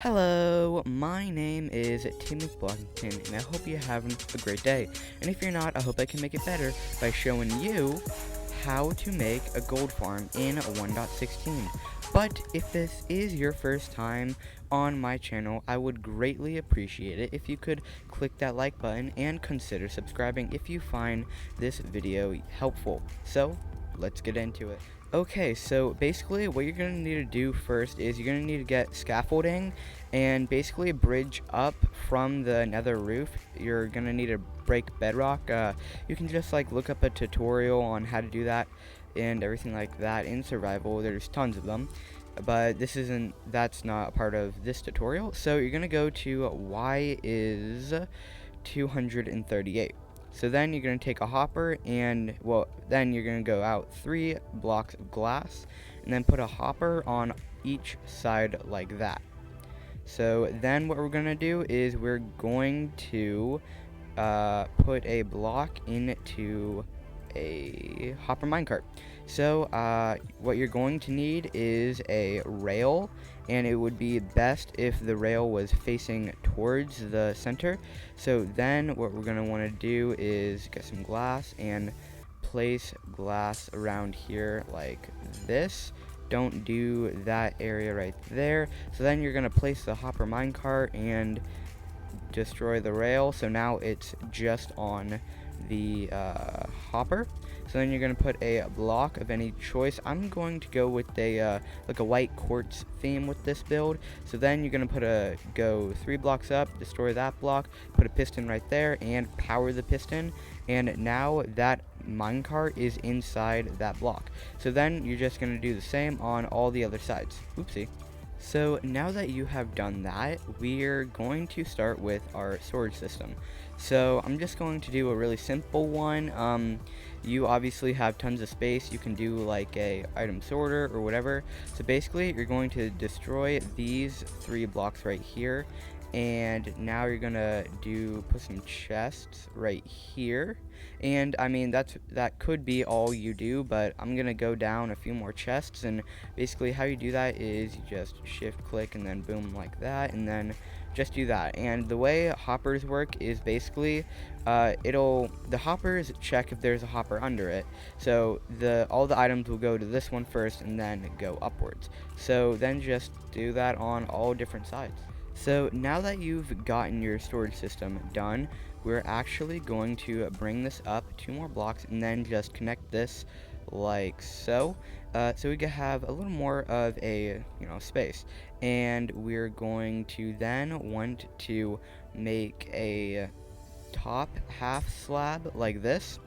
Hello, my name is Tim Blunkton, and I hope you're having a great day. And if you're not, I hope I can make it better by showing you how to make a gold farm in 1.16. But if this is your first time on my channel, I would greatly appreciate it if you could click that like button and consider subscribing if you find this video helpful. So, let's get into it. Okay, so basically what you're going to need to do first is you're going to need to get scaffolding and basically bridge up from the nether roof. You're going to need to break bedrock. You can just like look up a tutorial on how to do that and everything like that in survival. There's tons of them, but that's not a part of this tutorial. So you're going to go to y is 238. So then you're going to take a hopper and, well, then you're going to go out 3 blocks of glass and then put a hopper on each side like that. So then what we're going to do is we're going to put a block into a hopper minecart. So what you're going to need is a rail, and it would be best if the rail was facing towards the center. So then what we're going to want to do is get some glass and place glass around here like this. Don't do that area right there. So then you're going to place the hopper minecart and destroy the rail. So now it's just on the hopper. So then you're going to put a block of any choice. I'm going to go with a like a white quartz theme with this build. So then you're going to go 3 blocks up, destroy that block, put a piston right there, and power the piston. And now that minecart is inside that block. So then you're just going to do the same on all the other sides. Oopsie. So now that you have done that, we're going to start with our storage system. So I'm just going to do a really simple one. You obviously have tons of space. You can do like a item sorter or whatever. So basically you're going to destroy these 3 blocks right here, and now you're gonna put some chests right here. And I mean that could be all you do, but I'm gonna go down a few more chests. And basically how you do that is you just shift click and then boom like that, and then just do that. And the way hoppers work is basically the hoppers check if there's a hopper under it. So all the items will go to this one first and then go upwards. So then just do that on all different sides. So now that you've gotten your storage system done, we're actually going to bring this up 2 more blocks and then just connect this like so. So we can have a little more of a space. And we're going to then want to make a top half slab like this.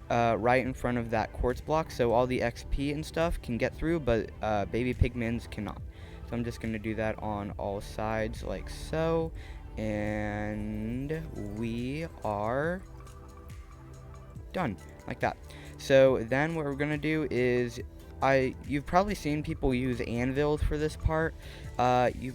Right in front of that quartz block, so all the XP and stuff can get through, but baby pigmans cannot. So I'm just going to do that on all sides like so, and we are done like that. So then what we're going to do is, you've probably seen people use anvils for this part. If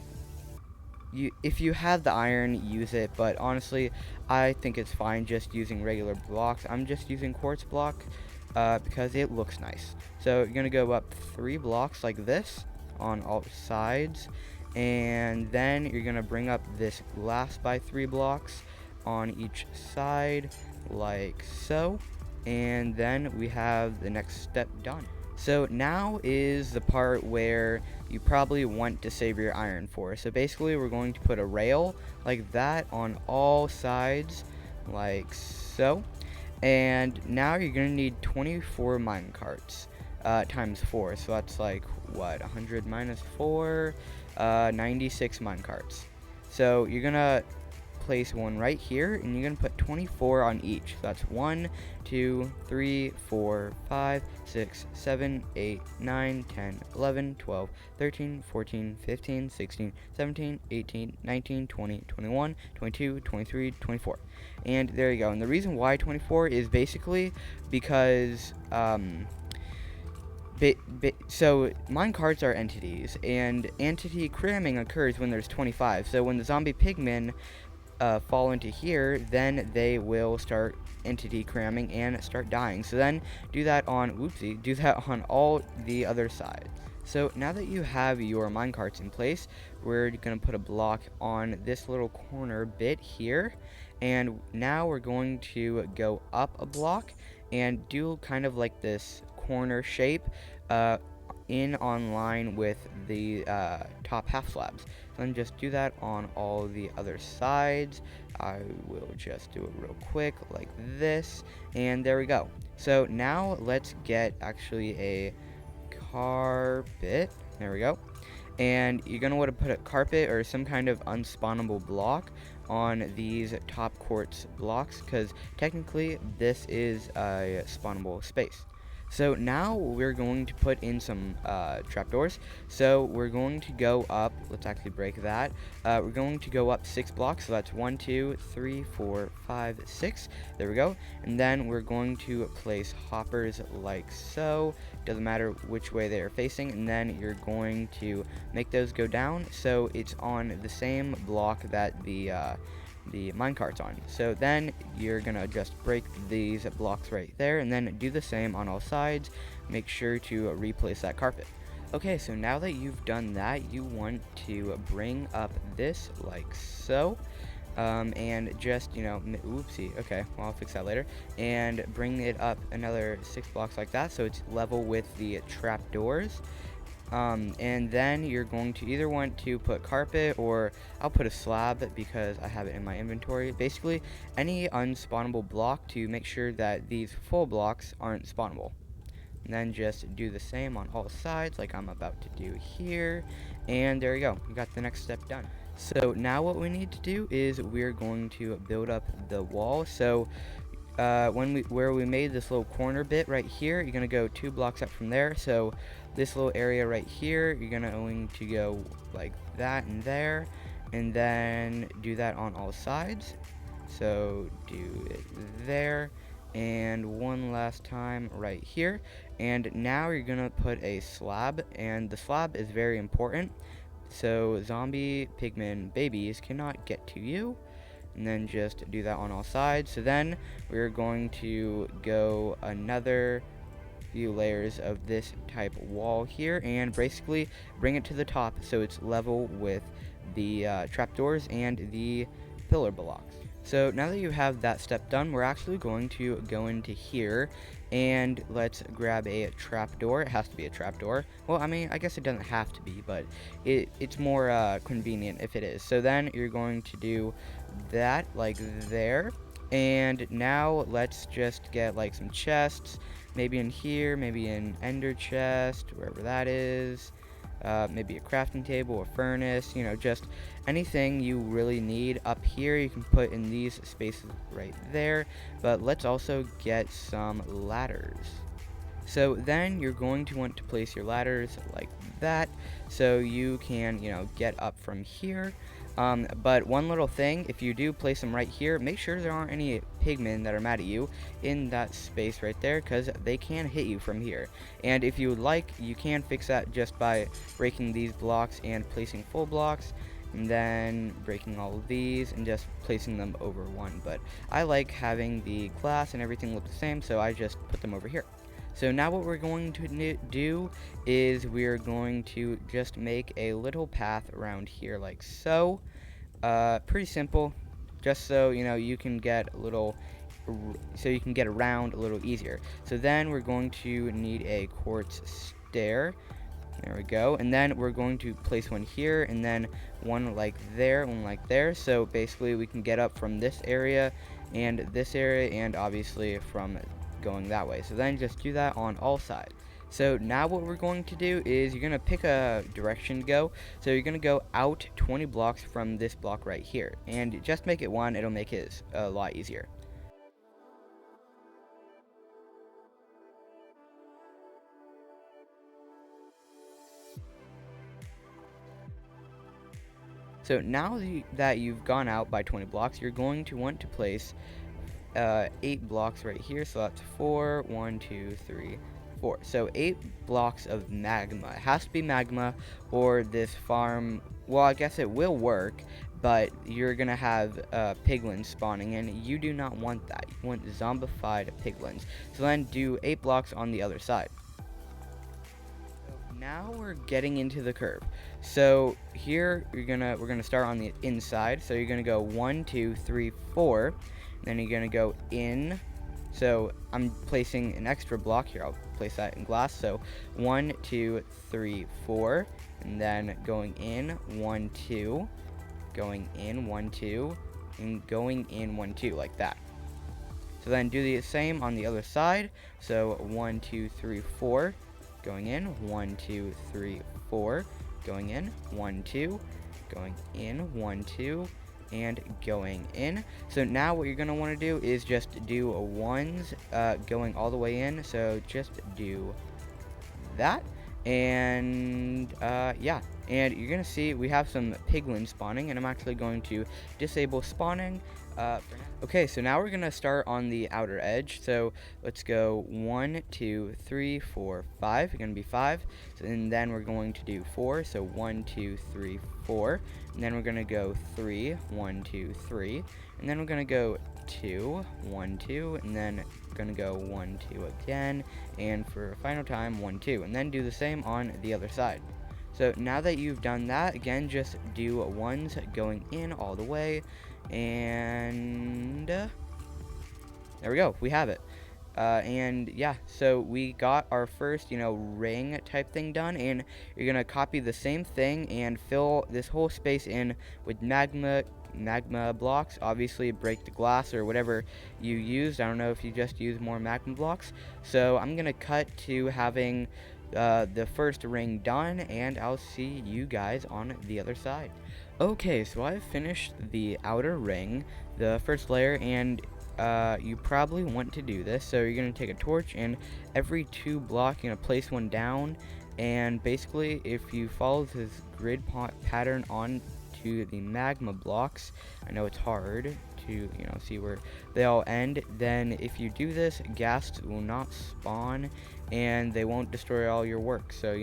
you have the iron, use it, but honestly I think it's fine just using regular blocks. I'm just using quartz block because it looks nice. So you're gonna go up 3 blocks like this on all sides, and then you're gonna bring up this glass by 3 blocks on each side like so, and then we have the next step done. So now is the part where you probably want to save your iron for. So basically we're going to put a rail like that on all sides like so. And now you're going to need 24 mine carts times 4. So that's like what, 100 minus 4, 96 mine carts. So you're going to place one right here, and you're going to put 24 on each. So that's 1, 2, 3, 4, 5, 6, 7, 8, 9, 10, 11, 12, 13, 14, 15, 16, 17, 18, 19, 20, 21, 22, 23, 24. And there you go. And the reason why 24 is basically because so minecarts are entities, and entity cramming occurs when there's 25. So when the zombie pigmen fall into here, then they will start entity cramming and start dying. So then do that on all the other sides. So now that you have your minecarts in place, we're going to put a block on this little corner bit here, and now we're going to go up a block and do kind of like this corner shape in on line with the top half slabs. So then just do that on all the other sides. I will just do it real quick like this, and there we go. So now let's get actually a carpet. There we go. And you're going to want to put a carpet or some kind of unspawnable block on these top quartz blocks, because technically this is a spawnable space. So now we're going to put in some trapdoors. So we're going to go up, let's actually break that. We're going to go up 6 blocks, so that's 1, 2, 3, 4, 5, 6. There we go. And then we're going to place hoppers like so. Doesn't matter which way they are facing. And then you're going to make those go down so it's on the same block that the minecart's on. So then you're gonna just break these blocks right there, and then do the same on all sides. Make sure to replace that carpet. Okay, so now that you've done that, you want to bring up this like so. And just, oopsie, okay, well, I'll fix that later, and bring it up another 6 blocks like that, so it's level with the trapdoors. And then you're going to either want to put carpet, or I'll put a slab because I have it in my inventory. Basically, any unspawnable block to make sure that these full blocks aren't spawnable. And then just do the same on all sides like I'm about to do here. And there you go, we got the next step done. So now what we need to do is we're going to build up the wall. So where we made this little corner bit right here, you're gonna go 2 blocks up from there. So this little area right here, you're going to go like that and there, and then do that on all sides. So do it there, and one last time right here. And now you're gonna put a slab, and the slab is very important, so zombie pigman babies cannot get to you. And then just do that on all sides. So then we're going to go another few layers of this type wall here, and basically bring it to the top so it's level with the trapdoors and the pillar blocks. So now that you have that step done, we're actually going to go into here, and let's grab a trapdoor. It has to be a trapdoor. Well, I mean, I guess it doesn't have to be, but it's more convenient if it is. So then you're going to do that like there. And now let's just get like some chests, maybe in here, maybe an ender chest, wherever that is. Maybe a crafting table, a furnace, just anything you really need up here you can put in these spaces right there. But let's also get some ladders. So then you're going to want to place your ladders like that, so you can, get up from here. But one little thing, if you do place them right here, make sure there aren't any pigmen that are mad at you in that space right there, because they can hit you from here. And if you would like, you can fix that just by breaking these blocks and placing full blocks, and then breaking all of these and just placing them over one. But I like having the glass and everything look the same, so I just put them over here. So now what we're going to do is we're going to just make a little path around here like so. Pretty simple, just so you can get around a little easier. So then we're going to need a quartz stair. There we go. And then we're going to place one here, and then one like there, one like there. So basically we can get up from this area, and obviously from going that way. So then just do that on all sides. So now what we're going to do is you're going to pick a direction to go. So you're going to go out 20 blocks from this block right here, and just make it 1, it'll make it a lot easier. So now that you've gone out by 20 blocks, you're going to want to place 8 blocks right here. So that's 4, 1, 2, 3, 4. So 8 blocks of magma. It has to be magma, or this farm, well, I guess it will work, but you're gonna have piglins spawning, and you do not want that. You want zombified piglins. So then do 8 blocks on the other side. Now we're getting into the curve. So here we're gonna start on the inside. So you're gonna go 1, 2, 3, 4. Then you're gonna go in. So I'm placing an extra block here. I'll place that in glass. So 1, 2, 3, 4, and then going in 1, 2, going in 1, 2, and going in 1, 2, like that. So then do the same on the other side. So 1, 2, 3, 4, going in 1, 2, 3, 4, going in 1, 2, going in 1, 2, and going in. So now what you're going to want to do is just do a ones going all the way in. So just do that, and yeah, and you're gonna see we have some piglins spawning, and I'm actually going to disable spawning for now. Okay, so now we're gonna start on the outer edge. So let's go 1, 2, 3, 4, 5. You're gonna be 5, and then we're going to do 4. So 1, 2, 3, 4, and then we're gonna go 3, 1, 2, 3, and then we're gonna go 2, 1, 2, and then gonna go 1, 2 again, and for a final time 1, 2, and then do the same on the other side. So now that you've done that, again, just do ones going in all the way, and there we go, we have it. And yeah, so we got our first, ring type thing done, and you're gonna copy the same thing and fill this whole space in with magma blocks. Obviously break the glass or whatever you used. I don't know if you just use more magma blocks. So I'm gonna cut to having the first ring done, and I'll see you guys on the other side. Okay, so I've finished the outer ring, the first layer, and you probably want to do this. So you're going to take a torch, and every 2 blocks you're going to place one down, and basically if you follow this grid pattern on to the magma blocks, I know it's hard to see where they all end, then if you do this, ghasts will not spawn and they won't destroy all your work. So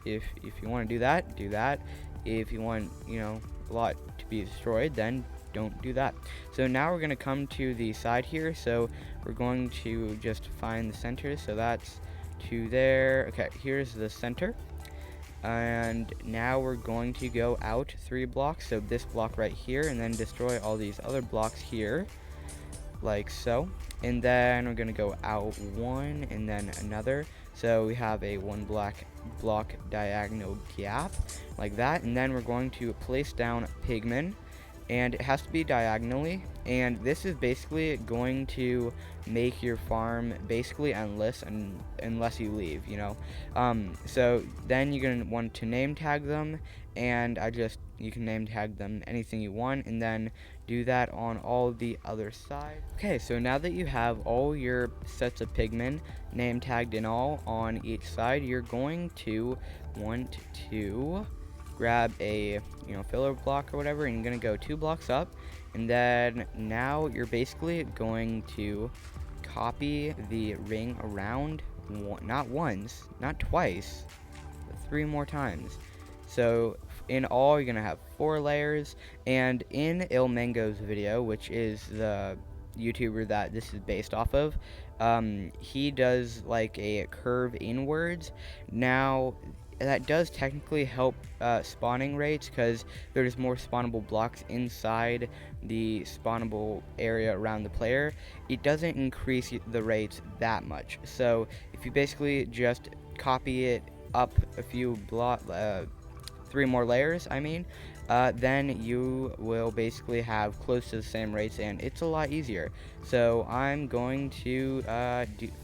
if you want to do that, do that. If you want a lot to be destroyed, then don't do that. So now we're going to come to the side here. So we're going to just find the center. So that's to there. Okay, here's the center. And now we're going to go out 3 blocks. So this block right here, and then destroy all these other blocks here, like so. And then we're going to go out 1 and then another. So we have a 1 block diagonal gap like that. And then we're going to place down Pigman, and it has to be diagonally, and this is basically going to make your farm basically endless unless you leave, so then you're going to want to name tag them, and you can name tag them anything you want, and then do that on all the other side. Okay, so now that you have all your sets of pigmen name tagged and all on each side, you're going to want to grab a filler block or whatever, and you're gonna go 2 blocks up, and then now you're basically going to copy the ring around, not once, not twice, but 3 more times. So in all you're gonna have 4 layers, and in Il Mango's video, which is the YouTuber that this is based off of, he does like a curve inwards. Now that does technically help spawning rates, because there's more spawnable blocks inside the spawnable area around the player. It doesn't increase the rates that much. So if you basically just copy it up a few 3 more layers, then you will basically have close to the same rates, and it's a lot easier. So I'm going to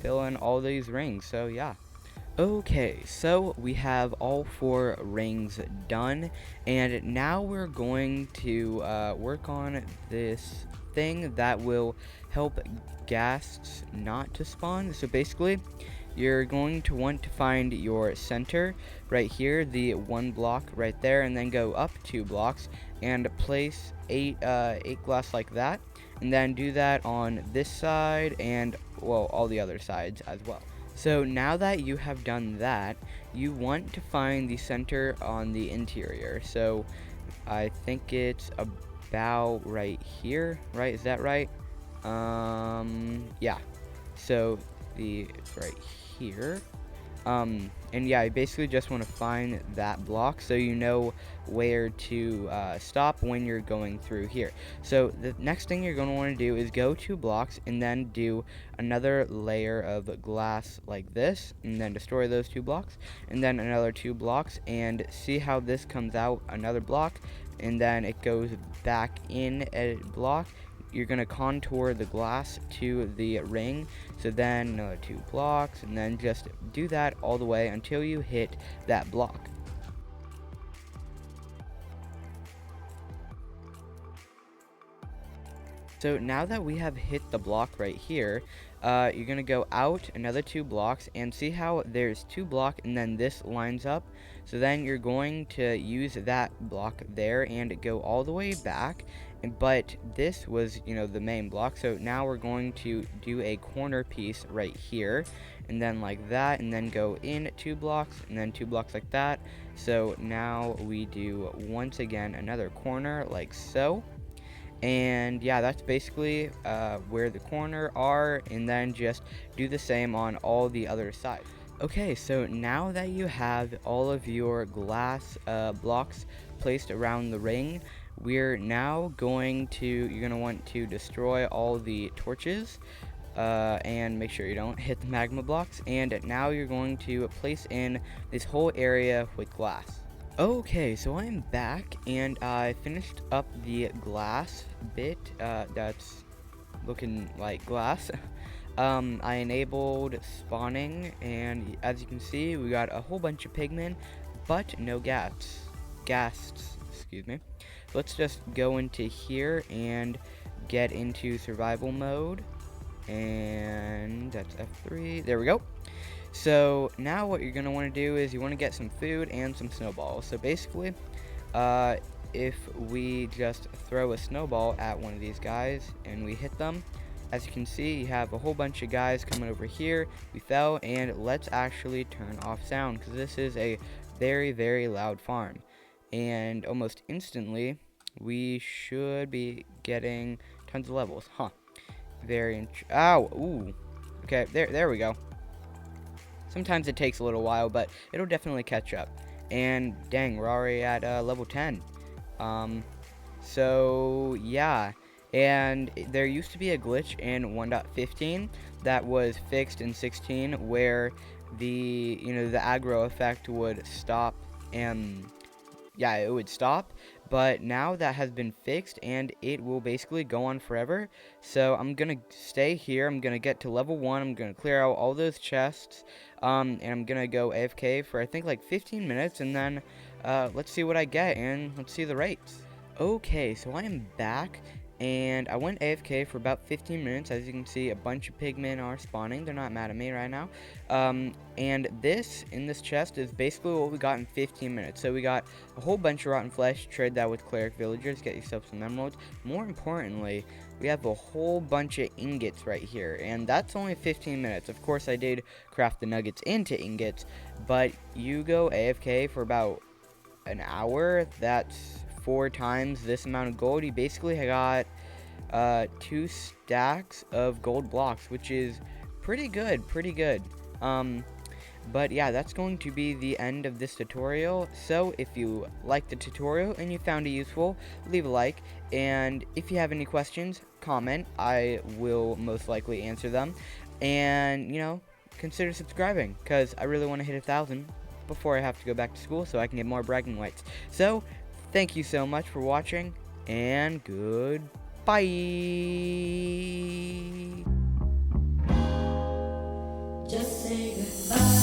fill in all these rings. So yeah. Okay, so we have all 4 rings done, and now we're going to work on this thing that will help ghasts not to spawn. So basically, you're going to want to find your center right here, the 1 block right there, and then go up 2 blocks and place 8 glass like that, and then do that on this side and, well, all the other sides as well. So now that you have done that, you want to find the center on the interior. So I think it's about right here, right? Is that right? Yeah. So it's right here. And yeah, you basically just want to find that block so you know where to stop when you're going through here. So the next thing you're going to want to do is go 2 blocks and then do another layer of glass like this, and then destroy those 2 blocks, and then another 2 blocks, and see how this comes out another block, and then it goes back in a block. You're going to contour the glass to the ring, so then another 2 blocks, and then just do that all the way until you hit that block. So now that we have hit the block right here, you're going to go out another 2 blocks and see how there's 2 block and then this lines up. So then you're going to use that block there and go all the way back. But this was, the main block. So now we're going to do a corner piece right here, and then like that, and then go in 2 blocks and then 2 blocks like that. So now we do once again another corner like so. And yeah, that's basically where the corner are, and then just do the same on all the other sides. Okay, so now that you have all of your glass blocks placed around the ring, you're going to want to destroy all the torches, and make sure you don't hit the magma blocks. And now you're going to place in this whole area with glass. Okay, so I'm back, and I finished up the glass bit that's looking like glass. I enabled spawning, and as you can see, we got a whole bunch of pigmen, but no ghasts, excuse me. Let's just go into here and get into survival mode, and that's F3, there we go. So now what you're going to want to do is you want to get some food and some snowballs. So basically, if we just throw a snowball at one of these guys and we hit them, as you can see, you have a whole bunch of guys coming over here. We fell, and let's actually turn off sound because this is a very, very loud farm. And almost instantly, we should be getting tons of levels. Ow, ooh. Okay, there we go. Sometimes it takes a little while, but it'll definitely catch up. And dang, we're already at level 10. So yeah, and there used to be a glitch in 1.15 that was fixed in 16, where the aggro effect would stop, and yeah, it would stop. But now that has been fixed, and it will basically go on forever. So I'm gonna stay here. I'm gonna get to level 1. I'm gonna clear out all those chests, and I'm gonna go AFK for I think like 15 minutes, and then let's see what I get, and let's see the rates. Okay, so I am back, and I went AFK for about 15 minutes. As you can see, a bunch of pigmen are spawning. They're not mad at me right now. And this, in this chest, is basically what we got in 15 minutes. So we got a whole bunch of rotten flesh. Trade that with cleric villagers. Get yourself some emeralds. More importantly, we have a whole bunch of ingots right here. And that's only 15 minutes. Of course, I did craft the nuggets into ingots. But you go AFK for about an hour. That's 4 times this amount of gold. You basically got 2 stacks of gold blocks, which is pretty good. But yeah, that's going to be the end of this tutorial. So if you liked the tutorial and you found it useful, leave a like, and if you have any questions, comment. I will most likely answer them. And consider subscribing, because I really want to hit 1,000 before I have to go back to school so I can get more bragging rights. So thank you so much for watching, and goodbye. Just say goodbye.